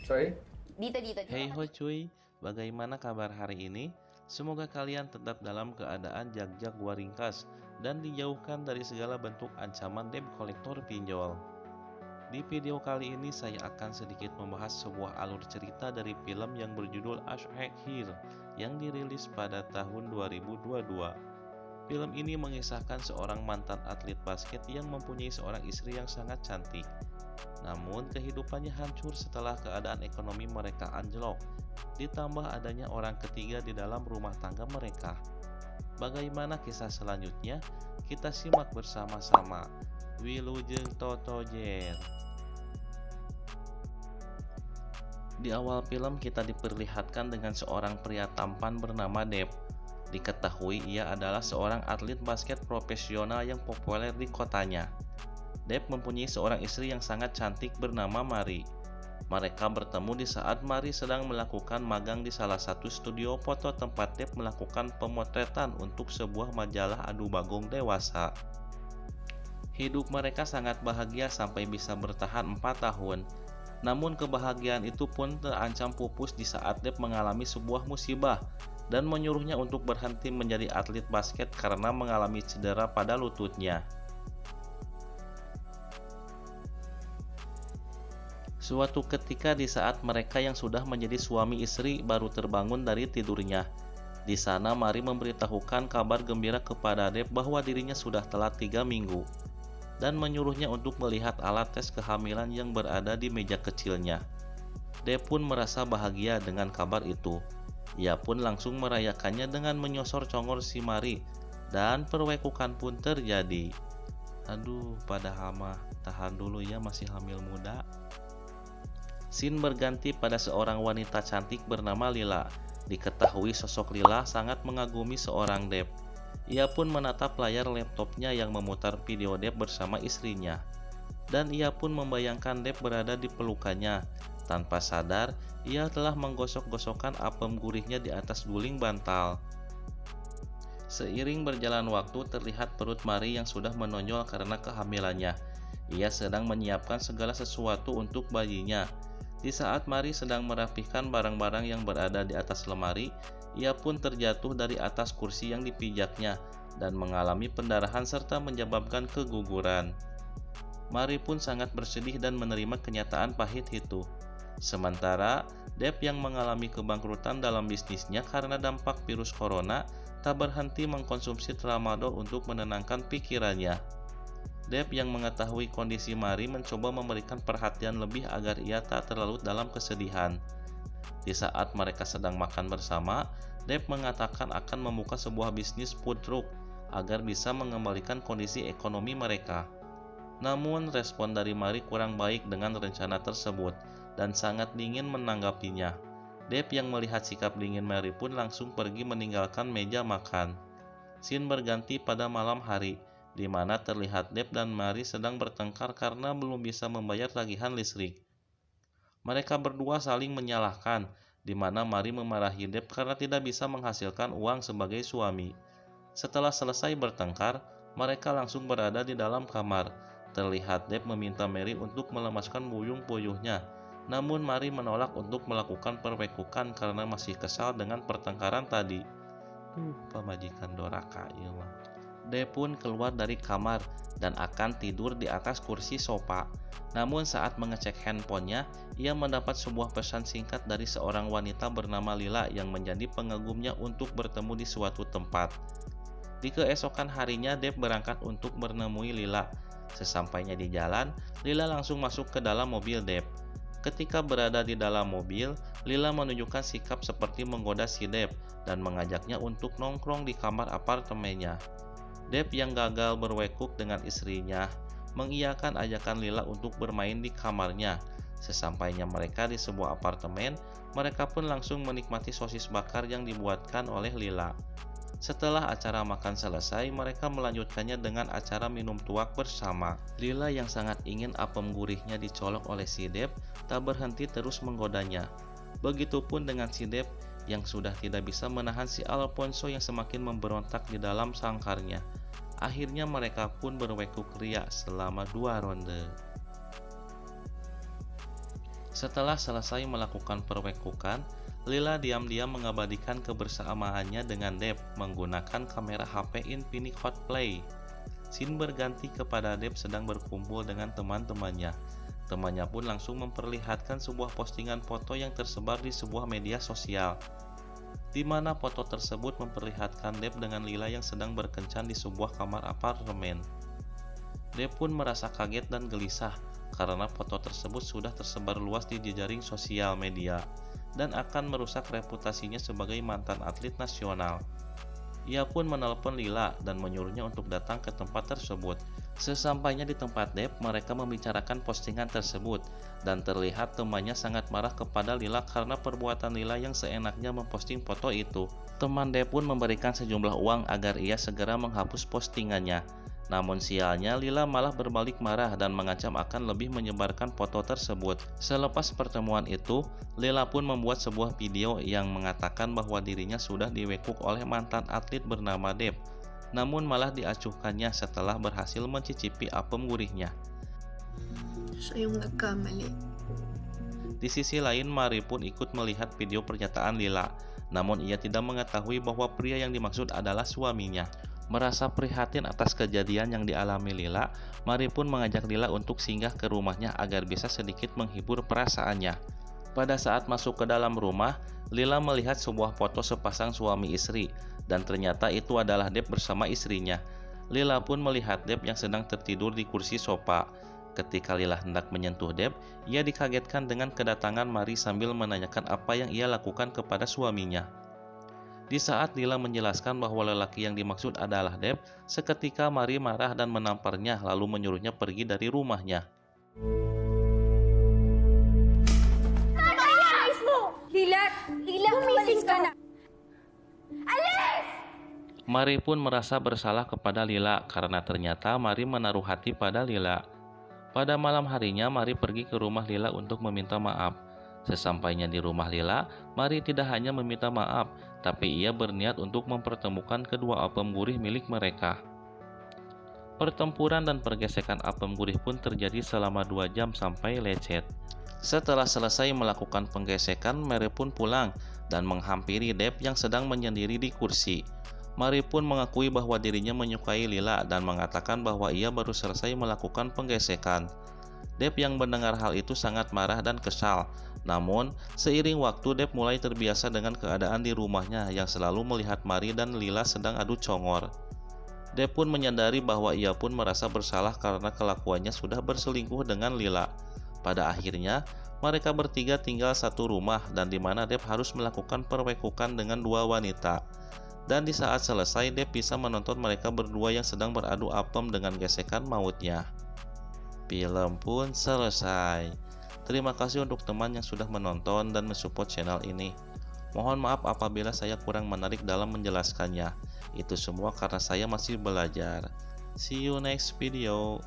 Sorry? Dito. Hey ho cuy, bagaimana kabar hari ini? Semoga kalian tetap dalam keadaan jag-jag waringkas dan dijauhkan dari segala bentuk ancaman debt kolektor pinjol. Di video kali ini saya akan sedikit membahas sebuah alur cerita dari film yang berjudul Ashek Here yang dirilis pada tahun 2022. Film ini mengisahkan seorang mantan atlet basket yang mempunyai seorang istri yang sangat cantik. Namun kehidupannya hancur setelah keadaan ekonomi mereka anjlok, ditambah adanya orang ketiga di dalam rumah tangga mereka. Bagaimana kisah selanjutnya? Kita simak bersama-sama. Wilujeng Toto Jen. Di awal film kita diperlihatkan dengan seorang pria tampan bernama Deb. Diketahui ia adalah seorang atlet basket profesional yang populer di kotanya. Deb mempunyai seorang istri yang sangat cantik bernama Mari. Mereka bertemu di saat Mari sedang melakukan magang di salah satu studio foto tempat Deb melakukan pemotretan untuk sebuah majalah adu bagong dewasa. Hidup mereka sangat bahagia sampai bisa bertahan 4 tahun. Namun kebahagiaan itu pun terancam pupus di saat Deb mengalami sebuah musibah dan menyuruhnya untuk berhenti menjadi atlet basket karena mengalami cedera pada lututnya. Suatu ketika di saat mereka yang sudah menjadi suami istri baru terbangun dari tidurnya. Di sana Mari memberitahukan kabar gembira kepada Deb bahwa dirinya sudah telat 3 minggu dan menyuruhnya untuk melihat alat tes kehamilan yang berada di meja kecilnya. Deb pun merasa bahagia dengan kabar itu. Ia pun langsung merayakannya dengan menyosor congor si Mari dan perwekukan pun terjadi. Aduh, padahal mah tahan dulu ya, masih hamil muda. Scene berganti pada seorang wanita cantik bernama Lila. Diketahui sosok Lila sangat mengagumi seorang Deb. Ia pun menatap layar laptopnya yang memutar video Deb bersama istrinya. Dan ia pun membayangkan Deb berada di pelukannya. Tanpa sadar, ia telah menggosok-gosokkan apem gurihnya di atas guling bantal. Seiring berjalan waktu, terlihat perut Mari yang sudah menonjol karena kehamilannya. Ia sedang menyiapkan segala sesuatu untuk bayinya. Di saat Mari sedang merapihkan barang-barang yang berada di atas lemari, ia pun terjatuh dari atas kursi yang dipijaknya dan mengalami pendarahan serta menyebabkan keguguran. Mari pun sangat bersedih dan menerima kenyataan pahit itu. Sementara Deb yang mengalami kebangkrutan dalam bisnisnya karena dampak virus corona tak berhenti mengkonsumsi tramadol untuk menenangkan pikirannya. Deb yang mengetahui kondisi Mari mencoba memberikan perhatian lebih agar ia tak terlalu dalam kesedihan. Di saat mereka sedang makan bersama, Deb mengatakan akan membuka sebuah bisnis food truck agar bisa mengembalikan kondisi ekonomi mereka. Namun respon dari Mari kurang baik dengan rencana tersebut dan sangat dingin menanggapinya. Deb yang melihat sikap dingin Mari pun langsung pergi meninggalkan meja makan. Scene berganti pada malam hari, di mana terlihat Deb dan Mari sedang bertengkar karena belum bisa membayar tagihan listrik. Mereka berdua saling menyalahkan, di mana Mari memarahi Deb karena tidak bisa menghasilkan uang sebagai suami. Setelah selesai bertengkar, mereka langsung berada di dalam kamar. Terlihat Deb meminta Mary untuk melemaskan buyung-buyuhnya, namun Mari menolak untuk melakukan perwekukan karena masih kesal dengan pertengkaran tadi. Pamajikan doraka ieu mah. Deb pun keluar dari kamar dan akan tidur di atas kursi sofa. Namun saat mengecek handphonenya, ia mendapat sebuah pesan singkat dari seorang wanita bernama Lila yang menjadi pengagumnya untuk bertemu di suatu tempat. Di keesokan harinya, Deb berangkat untuk menemui Lila. Sesampainya di jalan, Lila langsung masuk ke dalam mobil Deb. Ketika berada di dalam mobil, Lila menunjukkan sikap seperti menggoda si Deb dan mengajaknya untuk nongkrong di kamar apartemennya. Deb yang gagal berwekuk dengan istrinya mengiyakan ajakan Lila untuk bermain di kamarnya. Sesampainya mereka di sebuah apartemen, mereka pun langsung menikmati sosis bakar yang dibuatkan oleh Lila. Setelah acara makan selesai, mereka melanjutkannya dengan acara minum tuak bersama. Lila yang sangat ingin apem gurihnya dicolok oleh si Deb tak berhenti terus menggodanya. Begitupun dengan si Deb yang sudah tidak bisa menahan si Alfonso yang semakin memberontak di dalam sangkarnya. Akhirnya mereka pun berwekuk ria selama 2 ronde. Setelah selesai melakukan perwekukan, Lila diam-diam mengabadikan kebersamaannya dengan Deb menggunakan kamera HP Infinix Hot Play. Scene berganti kepada Deb sedang berkumpul dengan teman-temannya. Temannya pun langsung memperlihatkan sebuah postingan foto yang tersebar di sebuah media sosial, di mana foto tersebut memperlihatkan Deb dengan Lila yang sedang berkencan di sebuah kamar apartemen. Deb pun merasa kaget dan gelisah karena foto tersebut sudah tersebar luas di jejaring sosial media dan akan merusak reputasinya sebagai mantan atlet nasional. Ia pun menelpon Lila dan menyuruhnya untuk datang ke tempat tersebut. Sesampainya di tempat Deb, mereka membicarakan postingan tersebut dan terlihat temannya sangat marah kepada Lila karena perbuatan Lila yang seenaknya memposting foto itu. Teman Deb pun memberikan sejumlah uang agar ia segera menghapus postingannya. Namun sialnya, Lila malah berbalik marah dan mengancam akan lebih menyebarkan foto tersebut. Selepas pertemuan itu, Lila pun membuat sebuah video yang mengatakan bahwa dirinya sudah diwekuk oleh mantan atlet bernama Deb, namun malah diacuhkannya setelah berhasil mencicipi apem gurihnya. Saya nagkamali. Di sisi lain, Mari pun ikut melihat video pernyataan Lila, namun ia tidak mengetahui bahwa pria yang dimaksud adalah suaminya. Merasa prihatin atas kejadian yang dialami Lila, Mari pun mengajak Lila untuk singgah ke rumahnya agar bisa sedikit menghibur perasaannya. Pada saat masuk ke dalam rumah, Lila melihat sebuah foto sepasang suami istri, dan ternyata itu adalah Deb bersama istrinya. Lila pun melihat Deb yang sedang tertidur di kursi sofa. Ketika Lila hendak menyentuh Deb, ia dikagetkan dengan kedatangan Mari sambil menanyakan apa yang ia lakukan kepada suaminya. Di saat Lila menjelaskan bahwa lelaki yang dimaksud adalah Deb, seketika Mari marah dan menamparnya lalu menyuruhnya pergi dari rumahnya. Lila, umalis ka na. Alis! Mari pun merasa bersalah kepada Lila karena ternyata Mari menaruh hati pada Lila. Pada malam harinya, Mari pergi ke rumah Lila untuk meminta maaf. Sesampainya di rumah Lila, Mari tidak hanya meminta maaf, tapi ia berniat untuk mempertemukan kedua apem gurih milik mereka. Pertempuran dan pergesekan apem gurih pun terjadi selama 2 jam sampai lecet. Setelah selesai melakukan penggesekan, Mary pun pulang dan menghampiri Deb yang sedang menyendiri di kursi. Mary pun mengakui bahwa dirinya menyukai Lila dan mengatakan bahwa ia baru selesai melakukan penggesekan. Deb yang mendengar hal itu sangat marah dan kesal. Namun, seiring waktu Deb mulai terbiasa dengan keadaan di rumahnya yang selalu melihat Mary dan Lila sedang adu congor. Deb pun menyadari bahwa ia pun merasa bersalah karena kelakuannya sudah berselingkuh dengan Lila. Pada akhirnya, mereka bertiga tinggal satu rumah dan di mana Deb harus melakukan perwekukan dengan 2 wanita. Dan di saat selesai, Deb bisa menonton mereka berdua yang sedang beradu apem dengan gesekan mautnya. Film pun selesai. Terima kasih untuk teman yang sudah menonton dan mensupport channel ini. Mohon maaf apabila saya kurang menarik dalam menjelaskannya. Itu semua karena saya masih belajar. See you next video.